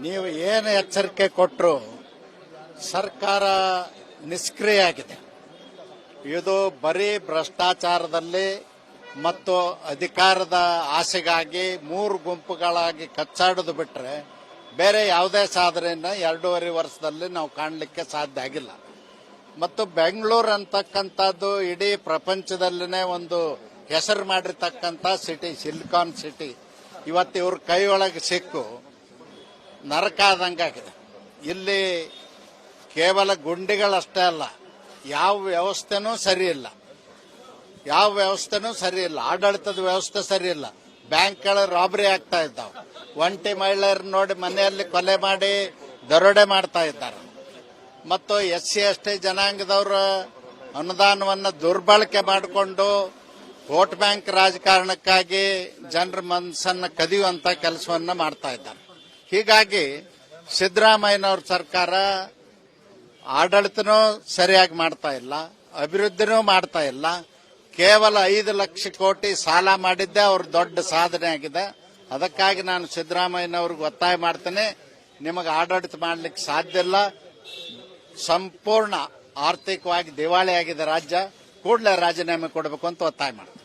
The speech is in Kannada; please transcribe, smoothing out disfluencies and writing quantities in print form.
ನೀವು ಏನು ಎಚ್ಚರಿಕೆ ಕೊಟ್ಟರು ಸರ್ಕಾರ ನಿಷ್ಕ್ರಿಯ ಆಗಿದೆ. ಇದು ಬರೀ ಭ್ರಷ್ಟಾಚಾರದಲ್ಲಿ ಮತ್ತು ಅಧಿಕಾರದ ಆಸೆಗಾಗಿ ಮೂರು ಗುಂಪುಗಳಾಗಿ ಕಚ್ಚಾಡೋದು ಬಿಟ್ಟರೆ ಬೇರೆ ಯಾವುದೇ ಸಾಧನೆಯನ್ನು 2.5 ವರ್ಷದಲ್ಲಿ ನಾವು ಕಾಣಲಿಕ್ಕೆ ಸಾಧ್ಯ ಆಗಿಲ್ಲ. ಮತ್ತು ಬೆಂಗಳೂರು ಅಂತಕ್ಕಂಥದ್ದು ಇಡೀ ಪ್ರಪಂಚದಲ್ಲೇ ಒಂದು ಹೆಸರು ಮಾಡಿರ್ತಕ್ಕಂಥ ಸಿಟಿ, ಸಿಲಿಕಾನ್ ಸಿಟಿ, ಇವತ್ತು ಇವ್ರ ಕೈಯೊಳಗೆ ಸಿಕ್ಕು ನರಕ ಆದಂಗಾಗಿದೆ. ಇಲ್ಲಿ ಕೇವಲ ಗುಂಡಿಗಳಷ್ಟೇ ಅಲ್ಲ, ಯಾವ ವ್ಯವಸ್ಥೆನೂ ಸರಿ ಇಲ್ಲ, ಆಡಳಿತದ ವ್ಯವಸ್ಥೆ ಸರಿ ಇಲ್ಲ. ಬ್ಯಾಂಕ್ಗಳ ರಾಬರಿ ಆಗ್ತಾ ಇದ್ದಾವೆ, ಒಂಟಿ ಮಹಿಳೆಯರು ನೋಡಿ ಮನೆಯಲ್ಲಿ ಕೊಲೆ ಮಾಡಿ ದರೋಡೆ ಮಾಡ್ತಾ ಇದ್ದಾರೆ. ಮತ್ತು SC/ST ಜನಾಂಗದವರ ಅನುದಾನವನ್ನು ದುರ್ಬಳಕೆ ಮಾಡಿಕೊಂಡು ವೋಟ್ ಬ್ಯಾಂಕ್ ರಾಜಕಾರಣಕ್ಕಾಗಿ ಜನರ ಮನಸ್ಸನ್ನು ಕದಿಯುವಂತ ಕೆಲಸವನ್ನ ಮಾಡ್ತಾ ಇದ್ದಾರೆ. ಹೀಗಾಗಿ ಸಿದ್ದರಾಮಯ್ಯನವ್ರ ಸರ್ಕಾರ ಆಡಳಿತನೂ ಸರಿಯಾಗಿ ಮಾಡ್ತಾ ಇಲ್ಲ, ಅಭಿವೃದ್ಧಿನೂ ಮಾಡ್ತಾ ಇಲ್ಲ. ಕೇವಲ 5 ಲಕ್ಷ ಕೋಟಿ ಸಾಲ ಮಾಡಿದ್ದೆ ಅವ್ರ ದೊಡ್ಡ ಸಾಧನೆ ಆಗಿದೆ. ಅದಕ್ಕಾಗಿ ನಾನು ಸಿದ್ದರಾಮಯ್ಯನವ್ರಿಗೆ ಒತ್ತಾಯ ಮಾಡ್ತೇನೆ, ನಿಮಗೆ ಆಡಳಿತ ಮಾಡಲಿಕ್ಕೆ ಸಾಧ್ಯ ಇಲ್ಲ, ಸಂಪೂರ್ಣ ಆರ್ಥಿಕವಾಗಿ ದಿವಾಳಿ ಆಗಿದೆ ರಾಜ್ಯ, ಕೂಡಲೇ ರಾಜೀನಾಮೆ ಕೊಡಬೇಕು ಅಂತ ಒತ್ತಾಯ ಮಾಡ್ತೀನಿ.